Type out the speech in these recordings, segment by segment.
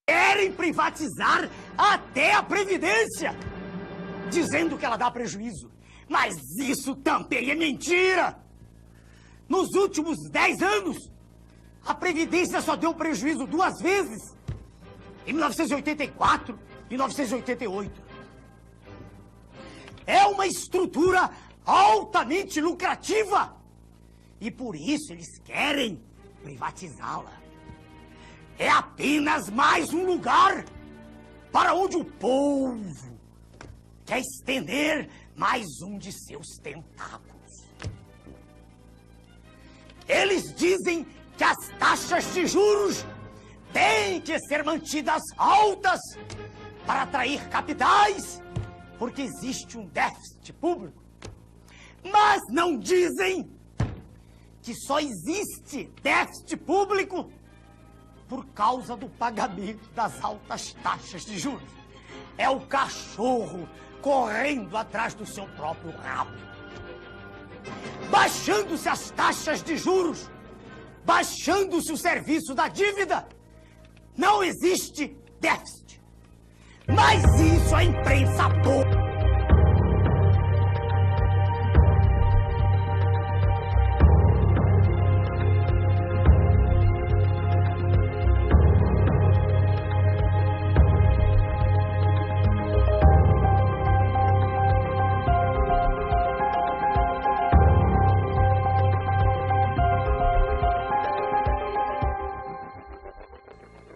Querem privatizar até a previdência, dizendo que ela dá prejuízo. Mas isso também é mentira. Nos últimos 10 anos, a previdência só deu prejuízo 2 vezes, em 1984 e 1988. É uma estrutura altamente lucrativa e por isso eles querem privatizá-la. É apenas mais um lugar para onde o povo quer estender mais um de seus tentáculos. Eles dizem que as taxas de juros têm que ser mantidas altas para atrair capitais, porque existe um déficit público. Mas não dizem que só existe déficit público por causa do pagamento das altas taxas de juros. É o cachorro correndo atrás do seu próprio rabo. Baixando-se as taxas de juros, baixando-se o serviço da dívida, não existe déficit. Mas isso a imprensa boa.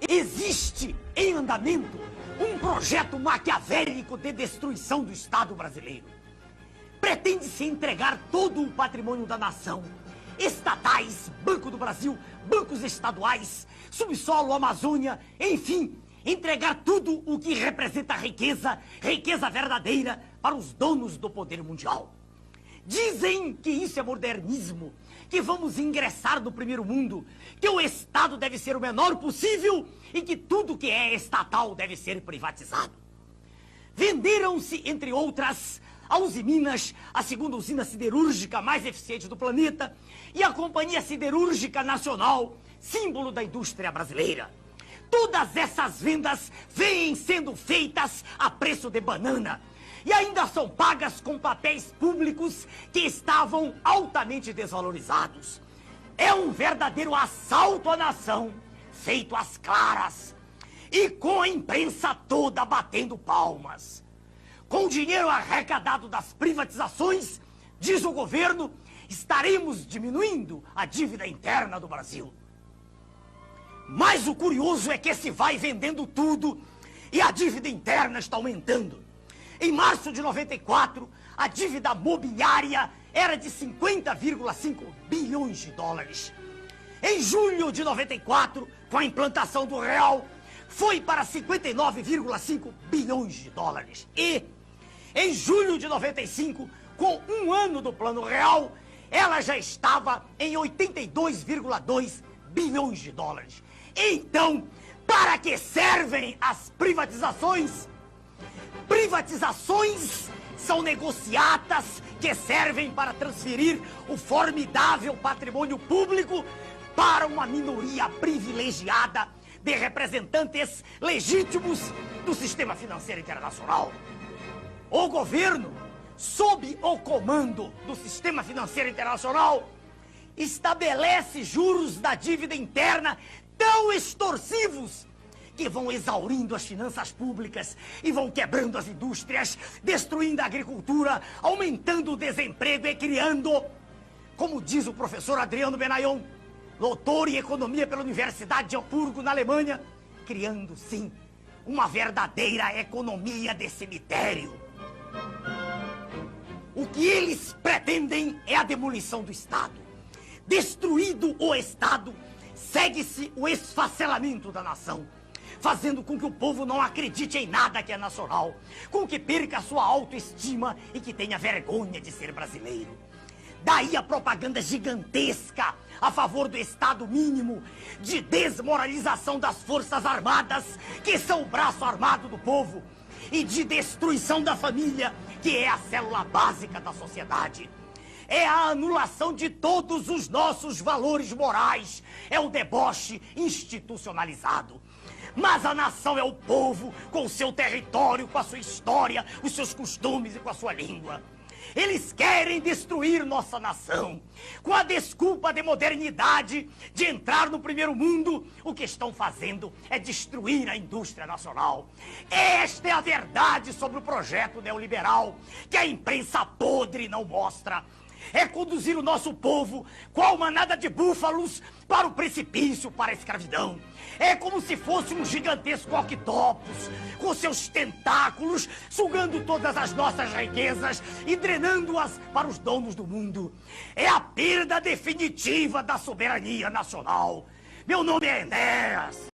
Existe em andamento um projeto maquiavélico de destruição do Estado brasileiro. Pretende-se entregar todo o patrimônio da nação, estatais, Banco do Brasil, bancos estaduais, subsolo, Amazônia, enfim, entregar tudo o que representa riqueza, riqueza verdadeira, para os donos do poder mundial. Dizem que isso é modernismo, que vamos ingressar no primeiro mundo, que o Estado deve ser o menor possível e que tudo que é estatal deve ser privatizado. Venderam-se, entre outras, a Usiminas, a segunda usina siderúrgica mais eficiente do planeta, e a Companhia Siderúrgica Nacional, símbolo da indústria brasileira. Todas essas vendas vêm sendo feitas a preço de banana, e ainda são pagas com papéis públicos que estavam altamente desvalorizados. É um verdadeiro assalto à nação, feito às claras, e com a imprensa toda batendo palmas. Com o dinheiro arrecadado das privatizações, diz o governo, estaremos diminuindo a dívida interna do Brasil. Mas o curioso é que se vai vendendo tudo e a dívida interna está aumentando. Em março de 94, a dívida mobiliária era de 50,5 bilhões de dólares. Em julho de 94, com a implantação do real, foi para 59,5 bilhões de dólares. E, em julho de 95, com um ano do plano real, ela já estava em 82,2 bilhões de dólares. Então, para que servem as privatizações? Privatizações são negociatas que servem para transferir o formidável patrimônio público para uma minoria privilegiada de representantes legítimos do sistema financeiro internacional. O governo, sob o comando do sistema financeiro internacional, estabelece juros da dívida interna tão extorsivos que vão exaurindo as finanças públicas e vão quebrando as indústrias, destruindo a agricultura, aumentando o desemprego e criando, como diz o professor Adriano Benayon, doutor em economia pela Universidade de Hamburgo, na Alemanha, criando, sim, uma verdadeira economia de cemitério. O que eles pretendem é a demolição do Estado. Destruído o Estado, segue-se o esfacelamento da nação, fazendo com que o povo não acredite em nada que é nacional, com que perca a sua autoestima e que tenha vergonha de ser brasileiro. Daí a propaganda gigantesca a favor do Estado mínimo, de desmoralização das Forças Armadas, que são o braço armado do povo, e de destruição da família, que é a célula básica da sociedade. É a anulação de todos os nossos valores morais, é o deboche institucionalizado. Mas a nação é o povo, com o seu território, com a sua história, os seus costumes e com a sua língua. Eles querem destruir nossa nação. Com a desculpa de modernidade, de entrar no primeiro mundo, o que estão fazendo é destruir a indústria nacional. Esta é a verdade sobre o projeto neoliberal, que a imprensa podre não mostra. É conduzir o nosso povo, qual manada de búfalos, para o precipício, para a escravidão. É como se fosse um gigantesco octopus, com seus tentáculos, sugando todas as nossas riquezas e drenando-as para os donos do mundo. É a perda definitiva da soberania nacional. Meu nome é Enéas.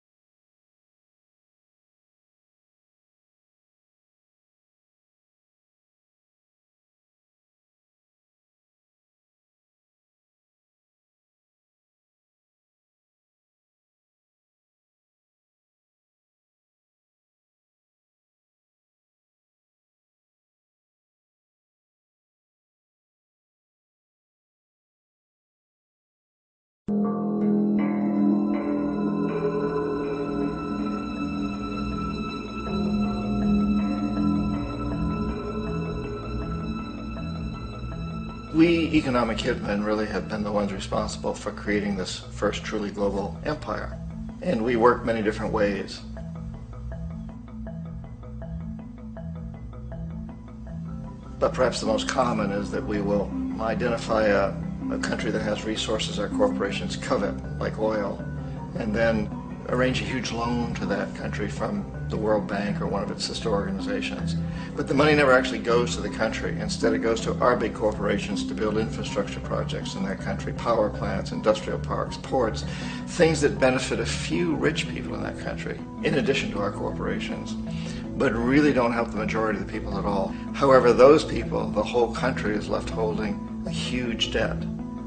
We economic hitmen really have been the ones responsible for creating this first truly global empire. And we work many different ways. But perhaps the most common is that we will identify a country that has resources our corporations covet, like oil, and then arrange a huge loan to that country from the World Bank or one of its sister organizations. But the money never actually goes to the country. Instead, it goes to our big corporations to build infrastructure projects in that country, power plants, industrial parks, ports, things that benefit a few rich people in that country, in addition to our corporations, but really don't help the majority of the people at all. However, those people, the whole country is left holding a huge debt.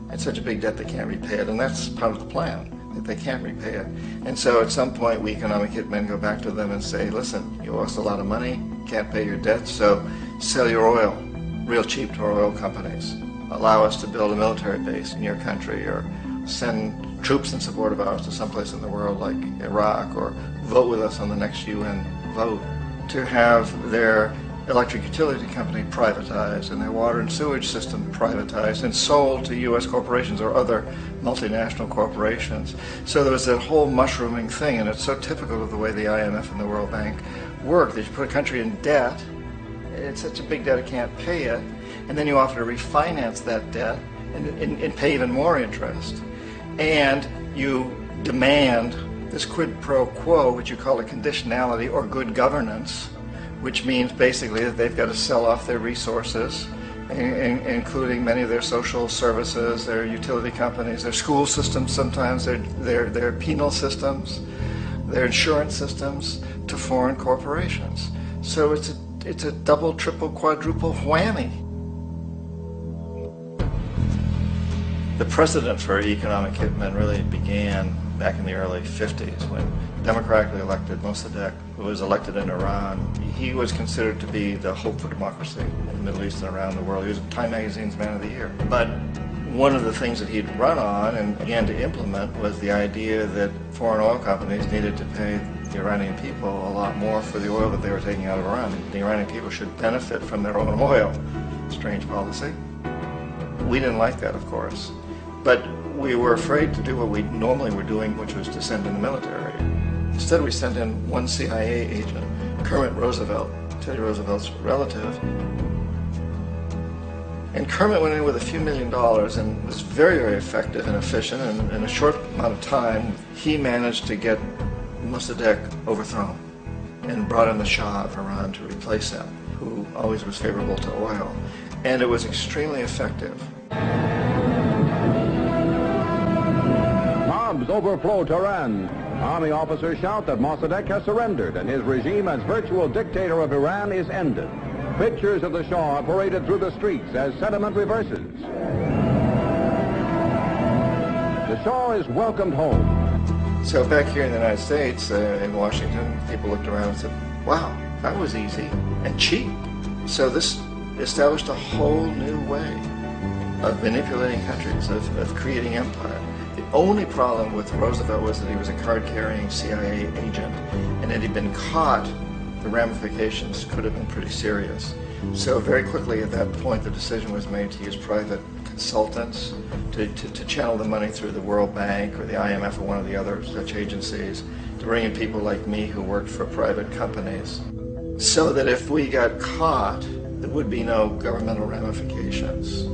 It's such a big debt they can't repay it, and that's part of the plan, that they can't repay it. And so at some point we economic hitmen go back to them and say, listen, you owe us a lot of money, can't pay your debt, so sell your oil real cheap to our oil companies. Allow us to build a military base in your country, or send troops in support of ours to someplace in the world like Iraq, or vote with us on the next UN vote. To have their electric utility company privatized and their water and sewage system privatized and sold to U.S. corporations or other multinational corporations. So there was that whole mushrooming thing, and it's so typical of the way the IMF and the World Bank work, that you put a country in debt, it's such a big debt it can't pay it, and then you offer to refinance that debt and pay even more interest. And you demand this quid pro quo, which you call a conditionality or good governance, which means basically that they've got to sell off their resources, including many of their social services, their utility companies, their school systems sometimes, their penal systems, their insurance systems, to foreign corporations. So it's a double, triple, quadruple whammy. The precedent for economic hitmen really began back in the early 50s when democratically elected Mossadegh, who was elected in Iran, he was considered to be the hope for democracy in the Middle East and around the world. He was Time Magazine's Man of the Year. But one of the things that he'd run on and began to implement was the idea that foreign oil companies needed to pay the Iranian people a lot more for the oil that they were taking out of Iran. The Iranian people should benefit from their own oil. Strange policy. We didn't like that, of course. But we were afraid to do what we normally were doing, which was to send in the military. Instead, we sent in one CIA agent, Kermit Roosevelt, Teddy Roosevelt's relative. And Kermit went in with a few $1 million and was very, very effective and efficient. And in a short amount of time, he managed to get Mossadegh overthrown and brought in the Shah of Iran to replace him, who always was favorable to oil. And it was extremely effective. Mobs overflow Tehran. Army officers shout that Mossadegh has surrendered and his regime as virtual dictator of Iran is ended. Pictures of the Shah are paraded through the streets as sentiment reverses. The Shah is welcomed home. So back here in the United States, in Washington, people looked around and said, wow, that was easy and cheap. So this established a whole new way of manipulating countries, of creating empire. The only problem with Roosevelt was that he was a card-carrying CIA agent, and had he been caught, the ramifications could have been pretty serious. So very quickly at that point, the decision was made to use private consultants to channel the money through the World Bank or the IMF or one of the other such agencies, to bring in people like me who worked for private companies, so that if we got caught, there would be no governmental ramifications.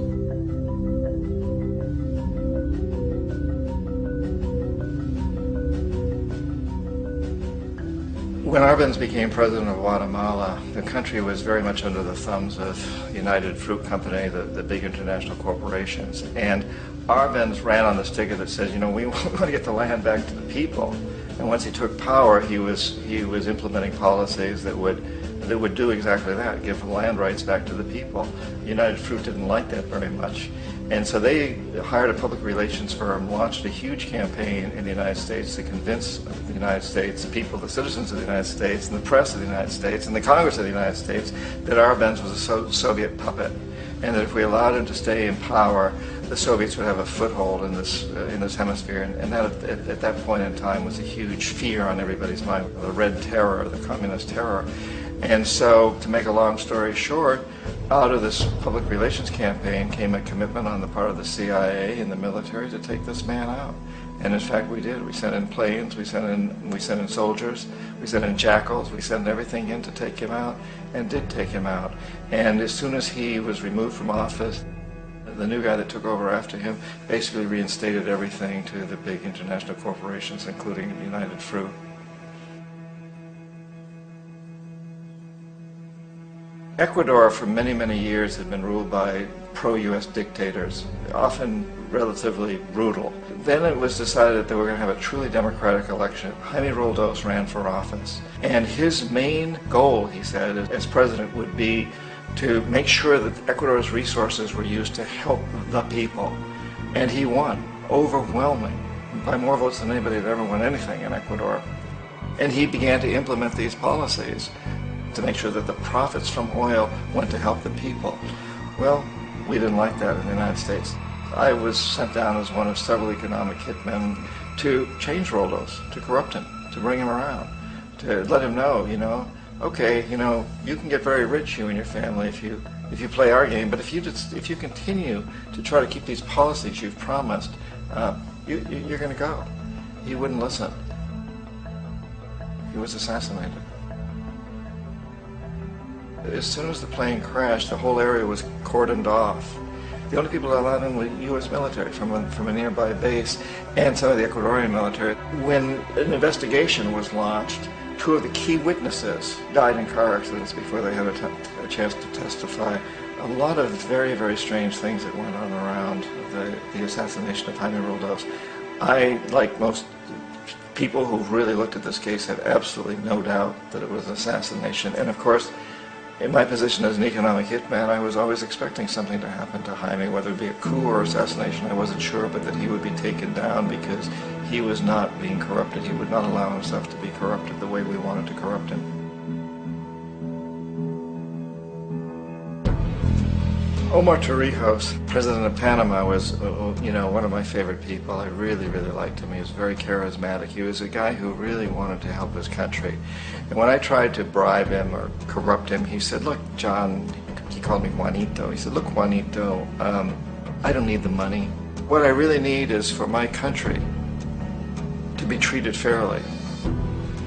When Arbenz became president of Guatemala, the country was very much under the thumbs of United Fruit Company, the big international corporations. And Arbenz ran on this ticket that says, you know, we want to get the land back to the people. And once he took power, he was implementing policies that would do exactly that, give land rights back to the people. United Fruit didn't like that very much. And so they hired a public relations firm, launched a huge campaign in the United States to convince the United States people, the citizens of the United States, and the press of the United States, and the Congress of the United States, that Arbenz was a Soviet puppet, and that if we allowed him to stay in power, the Soviets would have a foothold in this hemisphere. And that, at that point in time, was a huge fear on everybody's mind, the Red Terror, the Communist Terror. And so, to make a long story short, out of this public relations campaign came a commitment on the part of the CIA and the military to take this man out. And in fact, we did. We sent in planes, we sent in soldiers, we sent in jackals, we sent everything in to take him out, and did take him out. And as soon as he was removed from office, the new guy that took over after him basically reinstated everything to the big international corporations, including United Fruit. Ecuador for many, many years had been ruled by pro-U.S. dictators, often relatively brutal. Then it was decided that they were going to have a truly democratic election. Jaime Roldos ran for office, and his main goal, he said, as president would be to make sure that Ecuador's resources were used to help the people. And he won, overwhelming, by more votes than anybody had ever won anything in Ecuador. And he began to implement these policies to make sure that the profits from oil went to help the people. Well, we didn't like that in the United States. I was sent down as one of several economic hitmen to change Roldos, to corrupt him, to bring him around, to let him know, you know, okay, you know, you can get very rich, you and your family, if you play our game, but if you continue to try to keep these policies you've promised, you're going to go. He wouldn't listen. He was assassinated. As soon as the plane crashed, the whole area was cordoned off. The only people allowed in were U.S. military from a nearby base and some of the Ecuadorian military. When an investigation was launched, two of the key witnesses died in car accidents before they had a chance to testify. A lot of very, very strange things that went on around the assassination of Jaime Roldos. I, like most people who've really looked at this case, have absolutely no doubt that it was an assassination. And of course, in my position as an economic hitman, I was always expecting something to happen to Jaime, whether it be a coup or assassination, I wasn't sure, but that he would be taken down because he was not being corrupted. He would not allow himself to be corrupted the way we wanted to corrupt him. Omar Torrijos, president of Panama, was, you know, one of my favorite people. I really, really liked him. He was very charismatic. He was a guy who really wanted to help his country. And when I tried to bribe him or corrupt him, he said, look, John, he called me Juanito. He said, look, Juanito, I don't need the money. What I really need is for my country to be treated fairly.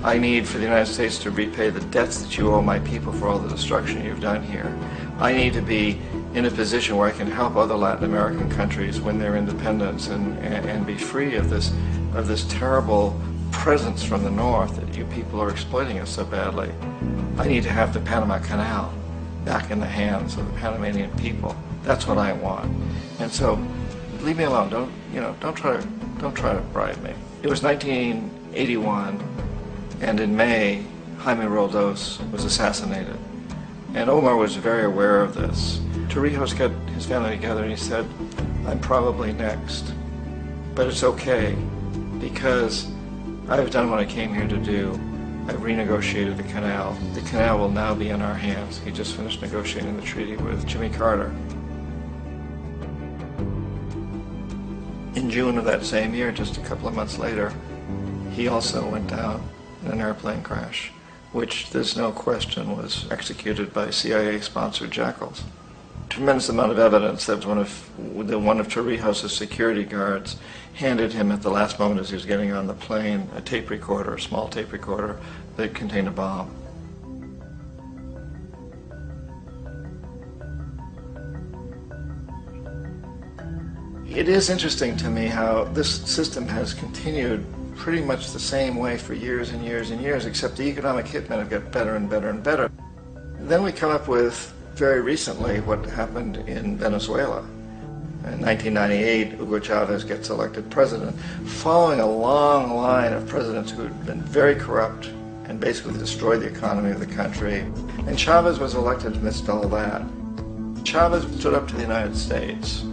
I need for the United States to repay the debts that you owe my people for all the destruction you've done here. I need to be in a position where I can help other Latin American countries win their independence and be free of this terrible presence from the north that you people are exploiting us so badly. I need to have the Panama Canal back in the hands of the Panamanian people. That's what I want. And so, leave me alone. Don't try to bribe me. It was 1981, and in May, Jaime Roldos was assassinated. And Omar was very aware of this. Torrijos got his family together and he said, I'm probably next, but it's okay because I've done what I came here to do. I've renegotiated the canal. The canal will now be in our hands. He just finished negotiating the treaty with Jimmy Carter. In June of that same year, just a couple of months later, he also went down in an airplane crash, which there's no question was executed by CIA-sponsored jackals. Tremendous amount of evidence that one of Torrijos' security guards handed him at the last moment as he was getting on the plane a tape recorder, a small tape recorder that contained a bomb. It is interesting to me how this system has continued pretty much the same way for years and years and years, except the economic hitmen have got better and better and better. Then we come up with, very recently, what happened in Venezuela. In 1998, Hugo Chavez gets elected president, following a long line of presidents who had been very corrupt and basically destroyed the economy of the country. And Chavez was elected amidst all that. Chavez stood up to the United States,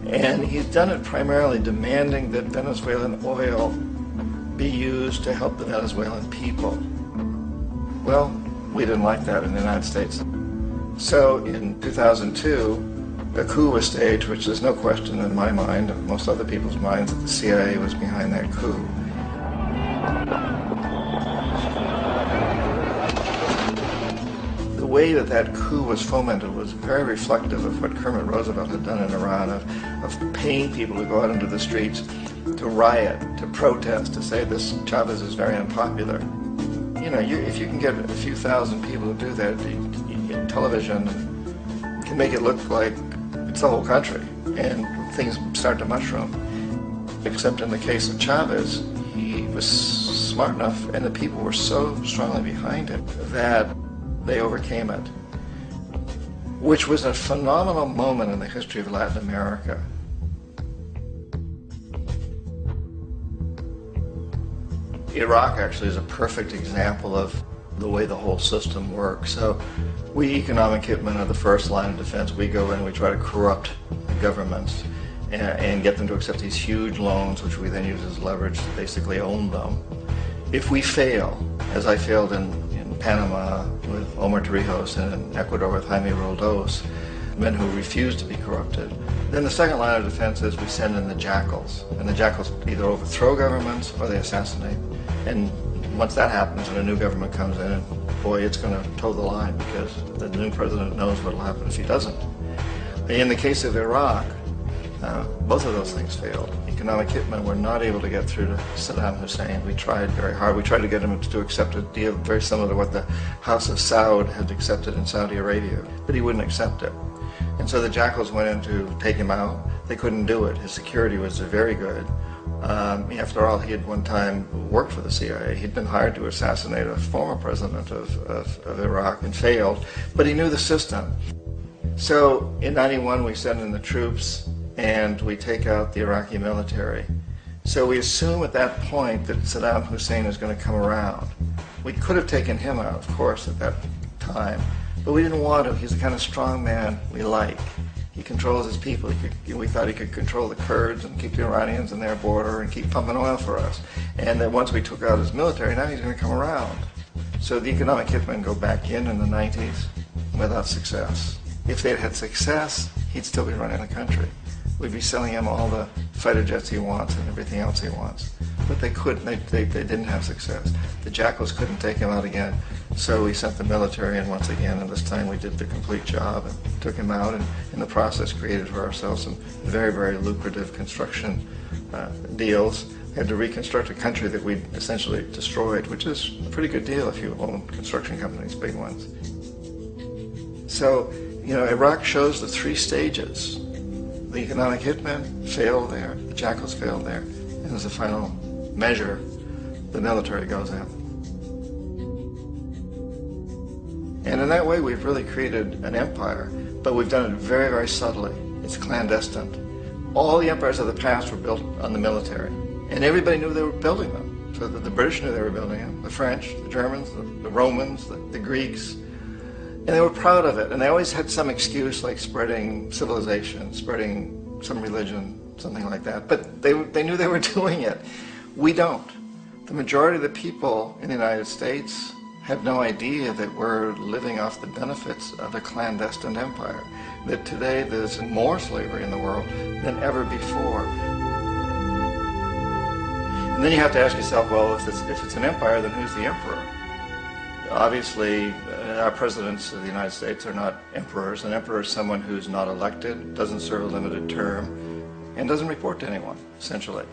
and he's done it primarily demanding that Venezuelan oil be used to help the Venezuelan people. Well, we didn't like that in the United States. So in 2002, a coup was staged, which there's no question in my mind, and most other people's minds, that the CIA was behind that coup. The way that coup was fomented was very reflective of what Kermit Roosevelt had done in Iran, of paying people to go out into the streets to riot, to protest, to say this Chavez is very unpopular. You know, if you can get a few thousand people to do that, television can make it look like it's the whole country, and things start to mushroom. Except in the case of Chavez, he was smart enough, and the people were so strongly behind it that they overcame it, which was a phenomenal moment in the history of Latin America. Iraq actually is a perfect example of the way the whole system works. So we economic hitmen are the first line of defense. We go in and we try to corrupt governments and get them to accept these huge loans, which we then use as leverage to basically own them. If we fail, as I failed in Panama with Omar Torrijos and in Ecuador with Jaime Roldos, men who refuse to be corrupted, then the second line of defense is we send in the jackals. And the jackals either overthrow governments or they assassinate. And once that happens and a new government comes in, boy, it's going to toe the line because the new president knows what will happen if he doesn't. In the case of Iraq, both of those things failed. Economic hitmen were not able to get through to Saddam Hussein. We tried very hard. We tried to get him to accept a deal very similar to what the House of Saud had accepted in Saudi Arabia, but he wouldn't accept it. And so the jackals went in to take him out. They couldn't do it. His security was very good. After all, he had one time worked for the CIA. He'd been hired to assassinate a former president of Iraq and failed, but he knew the system. So in '91, we send in the troops and we take out the Iraqi military. So we assume at that point that Saddam Hussein is going to come around. We could have taken him out, of course, at that time, but we didn't want to. He's the kind of strong man we like. He controls his people. We thought he could control the Kurds and keep the Iranians in their border and keep pumping oil for us. And that once we took out his military, now he's going to come around. So the economic hitmen go back in the 90s without success. If they'd had success, he'd still be running the country. We'd be selling him all the fighter jets he wants and everything else he wants. but they couldn't. They didn't have success. The jackals couldn't take him out again, so we sent the military in once again, and this time we did the complete job and took him out, and in the process created for ourselves some very, very lucrative construction deals. We had to reconstruct a country that we'd essentially destroyed, which is a pretty good deal if you own construction companies, big ones. So, you know, Iraq shows the three stages. The economic hitmen failed there, the jackals failed there, and as a final measure, the military goes in. And in that way, we've really created an empire, but we've done it very, very subtly. It's clandestine. All the empires of the past were built on the military, and everybody knew they were building them. So the British knew they were building them, the French, the Germans, the Romans, the Greeks, and they were proud of it. And they always had some excuse, like spreading civilization, spreading some religion, something like that. But they knew they were doing it. We don't. The majority of the people in the United States have no idea that we're living off the benefits of a clandestine empire, that today there's more slavery in the world than ever before. And then you have to ask yourself, well, if it's an empire, then who's the emperor? Obviously, our presidents of the United States are not emperors. An emperor is someone who's not elected, doesn't serve a limited term, and doesn't report to anyone, essentially.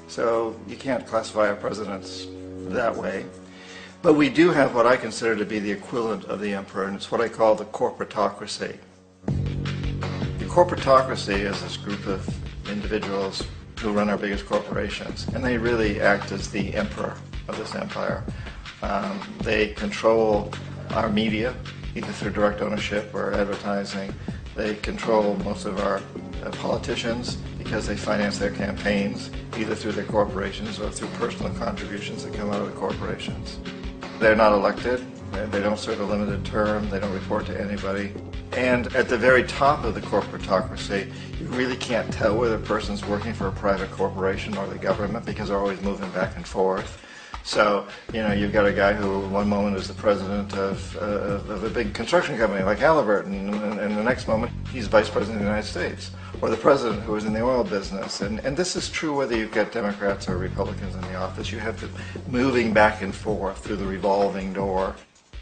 So you can't classify our presidents that way. But we do have what I consider to be the equivalent of the emperor, and it's what I call the corporatocracy. The corporatocracy is this group of individuals who run our biggest corporations, and they really act as the emperor of this empire. They control our media, either through direct ownership or advertising. They control most of our politicians because they finance their campaigns, either through their corporations or through personal contributions that come out of the corporations. They're not elected, they don't serve a limited term, they don't report to anybody. And at the very top of the corporatocracy, you really can't tell whether a person's working for a private corporation or the government because they're always moving back and forth. So, you know, you've got a guy who one moment is the president of a big construction company like Halliburton, and the next moment he's vice president of the United States, or the president who is in the oil business. And this is true whether you've got Democrats or Republicans in the office. You have to moving back and forth through the revolving door.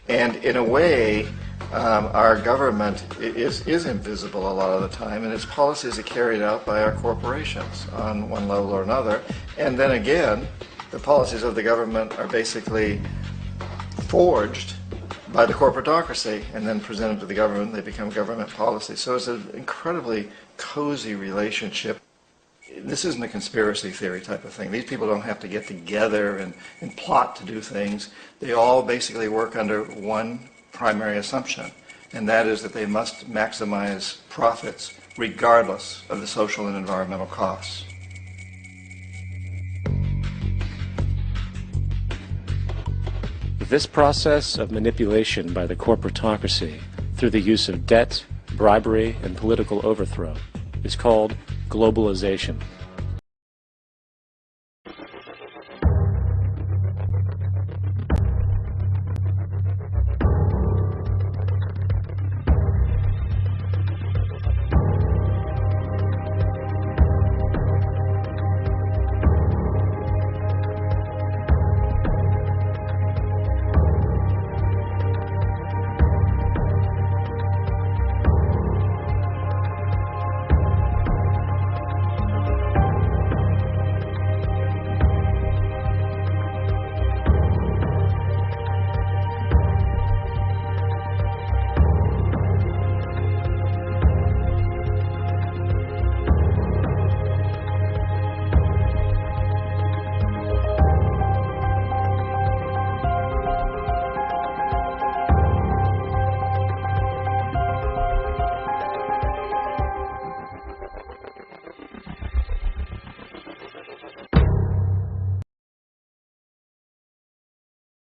And in a way, our government is invisible a lot of the time, and its policies are carried out by our corporations on one level or another. And then again, the policies of the government are basically forged by the corporatocracy and then presented to the government. They become government policy. So it's an incredibly cozy relationship. This isn't a conspiracy theory type of thing. These people don't have to get together and plot to do things. They all basically work under one primary assumption, and that is that they must maximize profits regardless of the social and environmental costs. This process of manipulation by the corporatocracy through the use of debt, bribery, and political overthrow is called globalization.